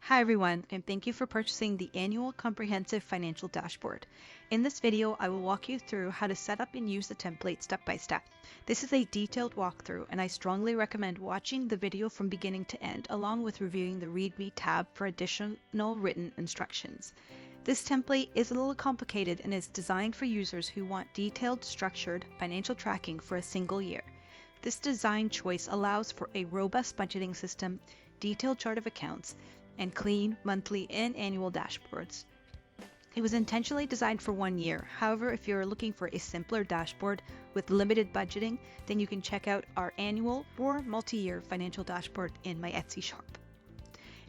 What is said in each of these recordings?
Hi everyone, and thank you for purchasing the annual comprehensive financial dashboard. In this video, I will walk you through how to set up and use the template step by step. This is a detailed walkthrough, and I strongly recommend watching the video from beginning to end, along with reviewing the README tab for additional written instructions. This template is a little complicated and is designed for users who want detailed, structured financial tracking for a single year. This design choice allows for a robust budgeting system, detailed chart of accounts, and clean monthly and annual dashboards. It was intentionally designed for 1 year. However, if you're looking for a simpler dashboard with limited budgeting, then you can check out our annual or multi-year financial dashboard in my Etsy shop.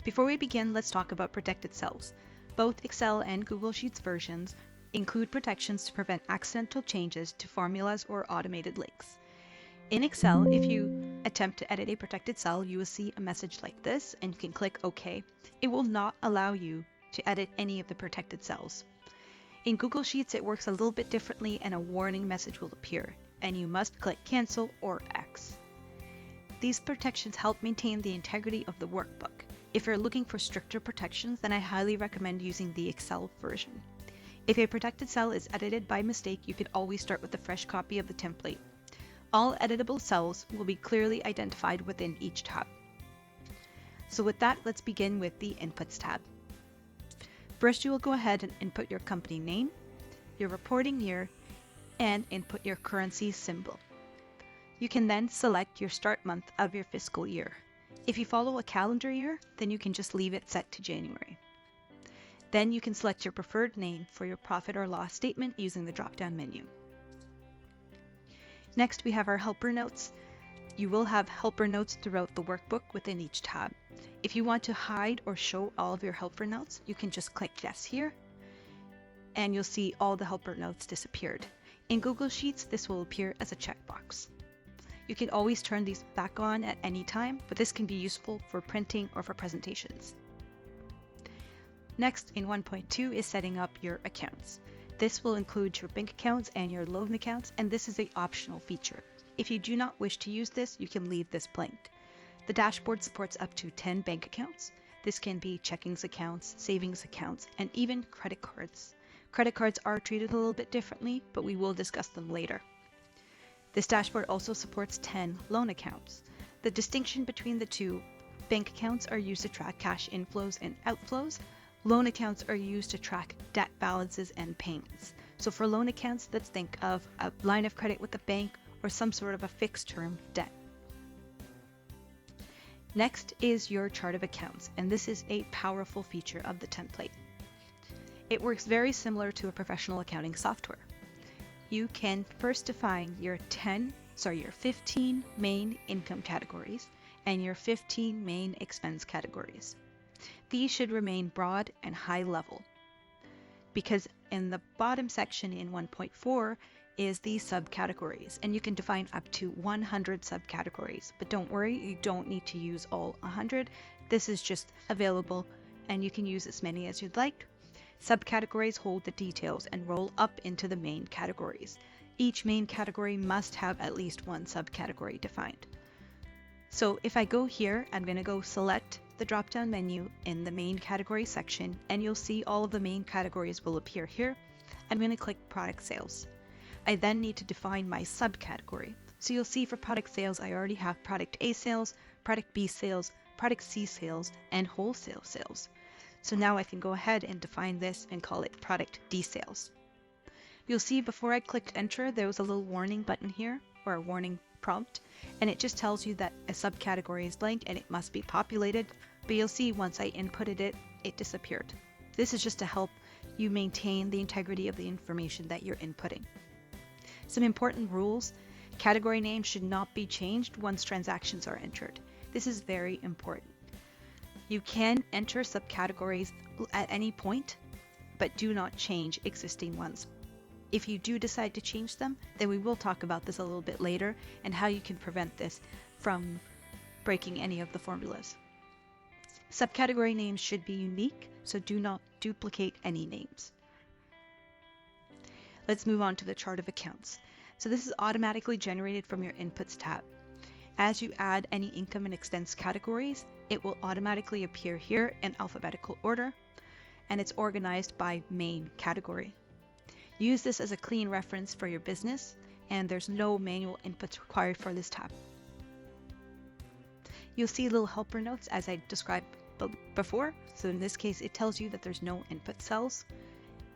Before we begin, let's talk about protected cells. Both Excel and Google Sheets versions include protections to prevent accidental changes to formulas or automated links. In Excel, if you attempt to edit a protected cell, you will see a message like this, and you can click OK. It will not allow you to edit any of the protected cells. In Google Sheets, it works a little bit differently, and a warning message will appear, and you must click Cancel or X. These protections help maintain the integrity of the workbook. If you're looking for stricter protections, then I highly recommend using the Excel version. If a protected cell is edited by mistake, you can always start with a fresh copy of the template. All editable cells will be clearly identified within each tab. So with that, let's begin with the Inputs tab. First, you will go ahead and input your company name, your reporting year, and input your currency symbol. You can then select your start month of your fiscal year. If you follow a calendar year, then you can just leave it set to January. Then you can select your preferred name for your profit or loss statement using the drop-down menu. Next, we have our helper notes. You will have helper notes throughout the workbook within each tab. If you want to hide or show all of your helper notes, you can just click yes here, and you'll see all the helper notes disappeared. In Google Sheets, this will appear as a checkbox. You can always turn these back on at any time, but this can be useful for printing or for presentations. Next, in 1.2 is setting up your accounts. This will include your bank accounts and your loan accounts, and this is an optional feature. If you do not wish to use this, you can leave this blank. The dashboard supports up to 10 bank accounts. This can be checkings accounts, savings accounts, and even credit cards. Credit cards are treated a little bit differently, but we will discuss them later. This dashboard also supports 10 loan accounts. The distinction between the two: bank accounts are used to track cash inflows and outflows. Loan accounts are used to track debt balances and payments. So for loan accounts, let's think of a line of credit with the bank or some sort of a fixed term debt. Next is your chart of accounts, and this is a powerful feature of the template. It works very similar to a professional accounting software. You can first define your 15 main income categories and your 15 main expense categories. These should remain broad and high level, because in the bottom section in 1.4 is the subcategories, and you can define up to 100 subcategories. But don't worry, you don't need to use all 100. This is just available, and you can use as many as you'd like. Subcategories hold the details and roll up into the main categories. Each main category must have at least one subcategory defined. So if I go here, I'm going to go select the drop-down menu in the main category section, and you'll see all of the main categories will appear here. I'm going to click product sales. I then need to define my subcategory. So you'll see for product sales, I already have product A sales, product B sales, product C sales, and wholesale sales. So now I can go ahead and define this and call it product D sales. You'll see before I clicked enter, there was a little warning button here, or a warning prompt, and it just tells you that a subcategory is blank and it must be populated, but you'll see once I inputted it, it disappeared. This is just to help you maintain the integrity of the information that you're inputting. Some important rules: category names should not be changed once transactions are entered. This is very important. You can enter subcategories at any point, but do not change existing ones. If you do decide to change them, then we will talk about this a little bit later and how you can prevent this from breaking any of the formulas. Subcategory names should be unique, so do not duplicate any names. Let's move on to the chart of accounts. So this is automatically generated from your Inputs tab. As you add any income and expense categories, it will automatically appear here in alphabetical order, and it's organized by main category. Use this as a clean reference for your business, and there's no manual inputs required for this tab. You'll see little helper notes as I described before. So in this case, it tells you that there's no input cells.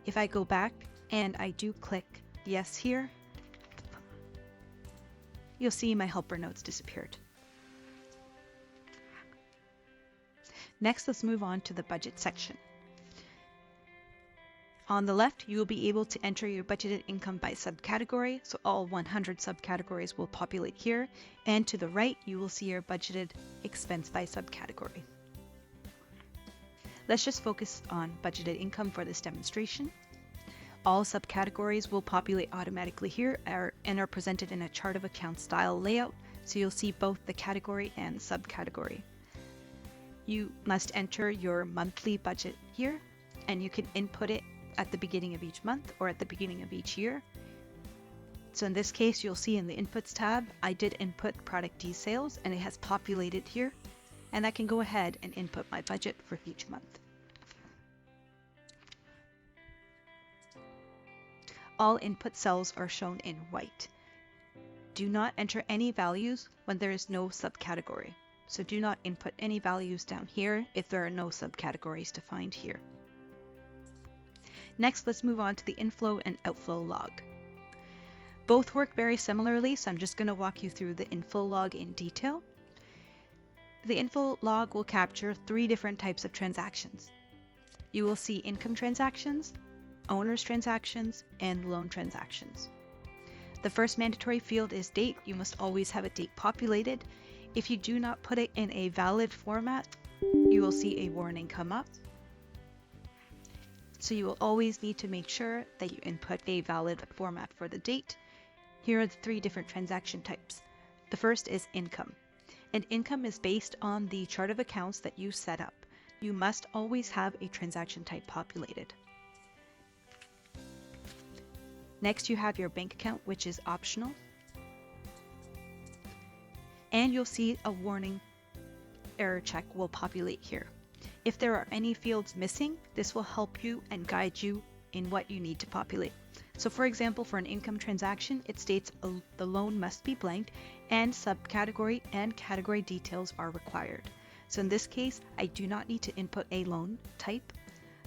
If I go back and I do click yes here, you'll see my helper notes disappeared. Next, let's move on to the budget section. On the left, you will be able to enter your budgeted income by subcategory, so all 100 subcategories will populate here, and to the right, you will see your budgeted expense by subcategory. Let's just focus on budgeted income for this demonstration. All subcategories will populate automatically here and are presented in a chart of account style layout, so you'll see both the category and subcategory. You must enter your monthly budget here, and you can input it at the beginning of each month or at the beginning of each year. So in this case, you'll see in the inputs tab, I did input product D sales and it has populated here, and I can go ahead and input my budget for each month. All input cells are shown in white. Do not enter any values when there is no subcategory. So do not input any values down here if there are no subcategories defined here. Next, let's move on to the inflow and outflow log. Both work very similarly, so I'm just going to walk you through the inflow log in detail. The inflow log will capture 3 different types of transactions. You will see income transactions, owner's transactions, and loan transactions. The first mandatory field is date. You must always have a date populated. If you do not put it in a valid format, you will see a warning come up. So you will always need to make sure that you input a valid format for the date. Here are the 3 different transaction types. The first is income. And income is based on the chart of accounts that you set up. You must always have a transaction type populated. Next, you have your bank account, which is optional. And you'll see a warning error check will populate here. If there are any fields missing, this will help you and guide you in what you need to populate. So for example, for an income transaction, it states the loan must be blank and subcategory and category details are required. So in this case, I do not need to input a loan type,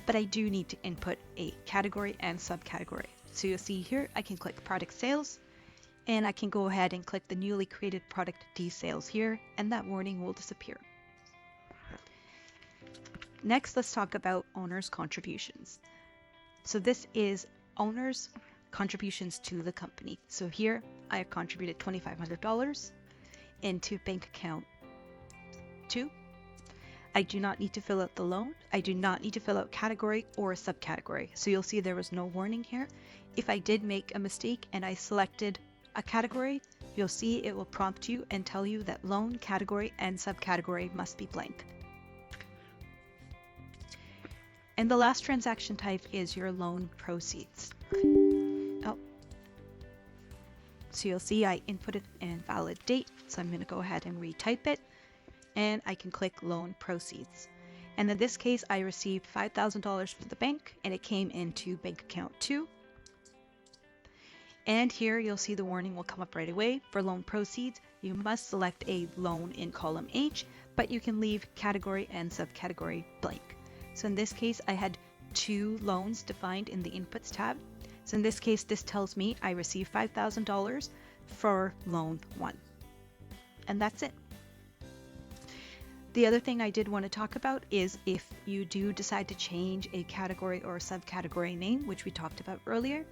but I do need to input a category and subcategory. So you'll see here, I can click product sales, and I can go ahead and click the newly created product D sales here, and that warning will disappear. Next, let's talk about owner's contributions. So this is owner's contributions to the company. So here I have contributed $2,500 into bank account 2. I do not need to fill out the loan. I do not need to fill out category or subcategory. So you'll see there was no warning here. If I did make a mistake and I selected a category, you'll see it will prompt you and tell you that loan, category, and subcategory must be blank. And the last transaction type is your loan proceeds. So you'll see I inputted an invalid date, so I'm going to go ahead and retype it, and I can click loan proceeds. And in this case, I received $5,000 from the bank, and it came into bank account 2. And here you'll see the warning will come up right away. For loan proceeds, you must select a loan in column H, but you can leave category and subcategory blank. So in this case, I had 2 loans defined in the inputs tab. So in this case, this tells me I received $5,000 for loan 1. And that's it. The other thing I did want to talk about is if you do decide to change a category or subcategory name, which we talked about earlier.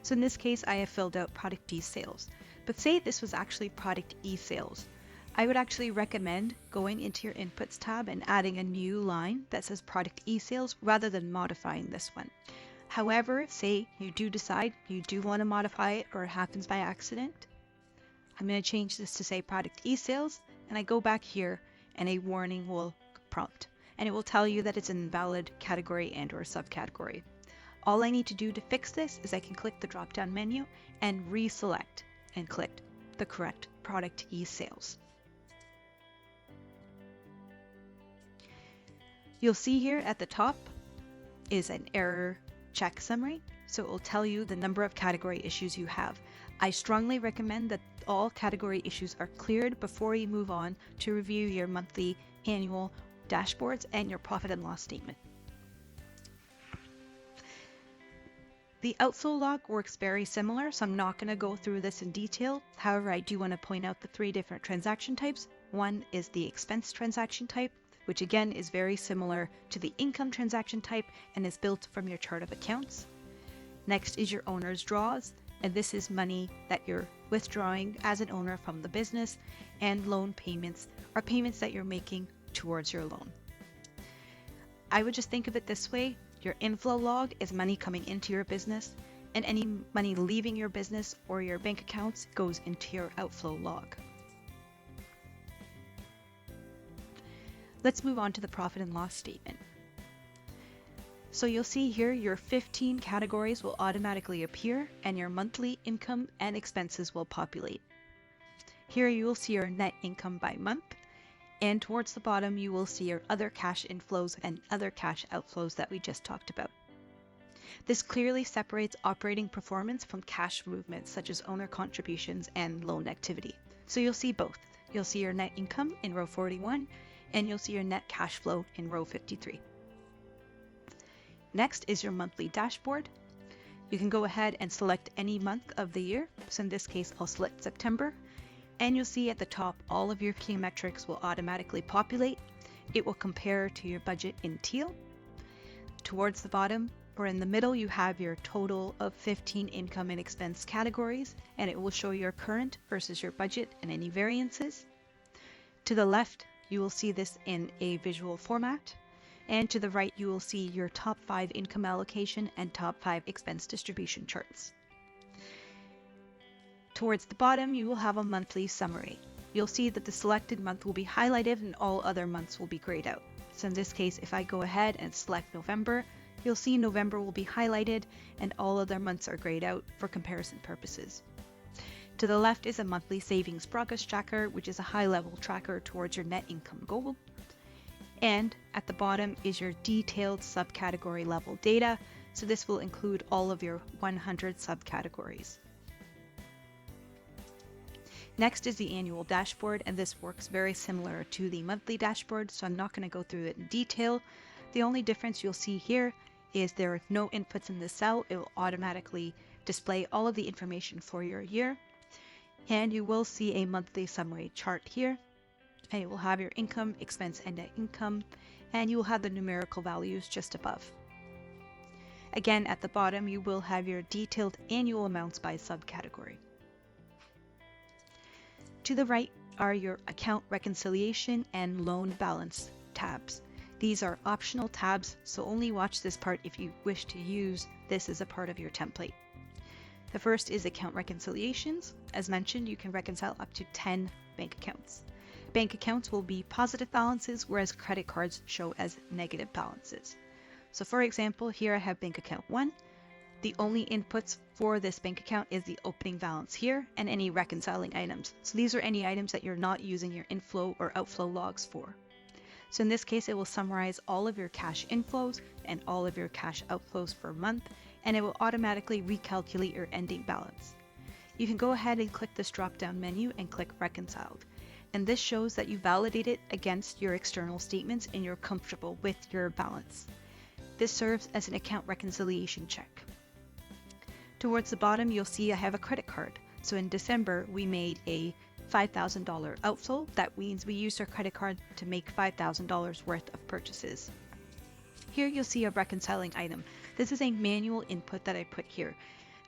So in this case, I have filled out product D sales, but say this was actually product E sales. I would actually recommend going into your inputs tab and adding a new line that says product E sales rather than modifying this one. However, say you do decide you do want to modify it or it happens by accident. I'm going to change this to say product E sales, and I go back here and a warning will prompt, and it will tell you that it's an invalid category and or subcategory. All I need to do to fix this is I can click the drop down menu and reselect and click the correct product E sales. You'll see here at the top is an error check summary. So it will tell you the number of category issues you have. I strongly recommend that all category issues are cleared before you move on to review your monthly, annual dashboards and your profit and loss statement. The outflow log works very similar, so I'm not going to go through this in detail. However, I do want to point out the 3 different transaction types. One is the expense transaction type, which again is very similar to the income transaction type and is built from your chart of accounts. Next is your owner's draws, and this is money that you're withdrawing as an owner from the business, and loan payments are payments that you're making towards your loan. I would just think of it this way. Your inflow log is money coming into your business, and any money leaving your business or your bank accounts goes into your outflow log. Let's move on to the profit and loss statement. So you'll see here your 15 categories will automatically appear and your monthly income and expenses will populate. Here you will see your net income by month, and towards the bottom you will see your other cash inflows and other cash outflows that we just talked about. This clearly separates operating performance from cash movements such as owner contributions and loan activity. So you'll see both. You'll see your net income in row 41 and you'll see your net cash flow in row 53. Next is your monthly dashboard. You can go ahead and select any month of the year. So in this case, I'll select September. And you'll see at the top, all of your key metrics will automatically populate. It will compare to your budget in teal. Towards the bottom or in the middle, you have your total of 15 income and expense categories, and it will show your current versus your budget and any variances. To the left, you will see this in a visual format. And to the right, you will see your top 5 income allocation and top 5 expense distribution charts. Towards the bottom, you will have a monthly summary. You'll see that the selected month will be highlighted and all other months will be grayed out. So in this case, if I go ahead and select November, you'll see November will be highlighted and all other months are grayed out for comparison purposes. To the left is a monthly savings progress tracker, which is a high-level tracker towards your net income goal. And at the bottom is your detailed subcategory level data. So this will include all of your 100 subcategories. Next is the annual dashboard, and this works very similar to the monthly dashboard, so I'm not going to go through it in detail. The only difference you'll see here is there are no inputs in this cell. It will automatically display all of the information for your year. And you will see a monthly summary chart here, and it will have your income, expense, and net income, and you will have the numerical values just above. Again, at the bottom, you will have your detailed annual amounts by subcategory. To the right are your account reconciliation and loan balance tabs. These are optional tabs, so only watch this part if you wish to use this as a part of your template. The first is account reconciliations. As mentioned, you can reconcile up to 10 bank accounts. Bank accounts will be positive balances, whereas credit cards show as negative balances. So for example, here I have bank account 1. The only inputs for this bank account is the opening balance here and any reconciling items. So these are any items that you're not using your inflow or outflow logs for. So in this case, it will summarize all of your cash inflows and all of your cash outflows per month, and it will automatically recalculate your ending balance. You can go ahead and click this drop-down menu and click Reconciled. And this shows that you validate it against your external statements and you're comfortable with your balance. This serves as an account reconciliation check. Towards the bottom, you'll see I have a credit card. So in December, we made a $5,000 outflow. That means we used our credit card to make $5,000 worth of purchases. Here you'll see a reconciling item. This is a manual input that I put here.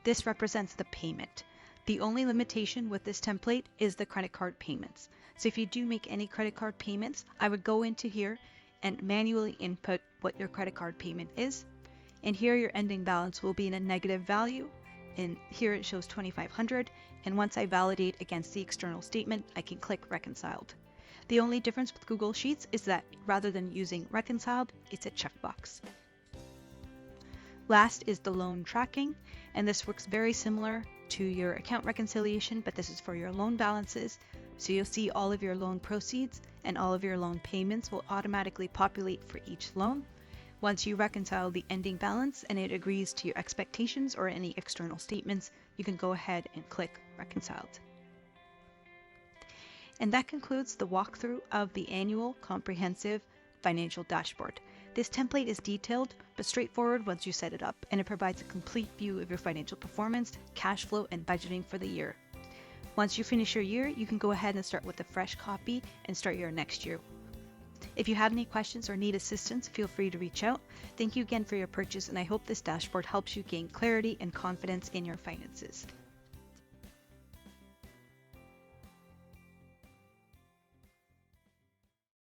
This represents the payment. The only limitation with this template is the credit card payments. So if you do make any credit card payments, I would go into here and manually input what your credit card payment is. And here your ending balance will be in a negative value. And here it shows 2,500. And once I validate against the external statement, I can click Reconciled. The only difference with Google Sheets is that rather than using Reconciled, it's a checkbox. Last is the loan tracking, and this works very similar to your account reconciliation, but this is for your loan balances. So you'll see all of your loan proceeds and all of your loan payments will automatically populate for each loan. Once you reconcile the ending balance and it agrees to your expectations or any external statements, you can go ahead and click Reconciled. And that concludes the walkthrough of the annual comprehensive financial dashboard. This template is detailed but straightforward once you set it up, and it provides a complete view of your financial performance, cash flow, and budgeting for the year. Once you finish your year, you can go ahead and start with a fresh copy and start your next year. If you have any questions or need assistance, feel free to reach out. Thank you again for your purchase, and I hope this dashboard helps you gain clarity and confidence in your finances.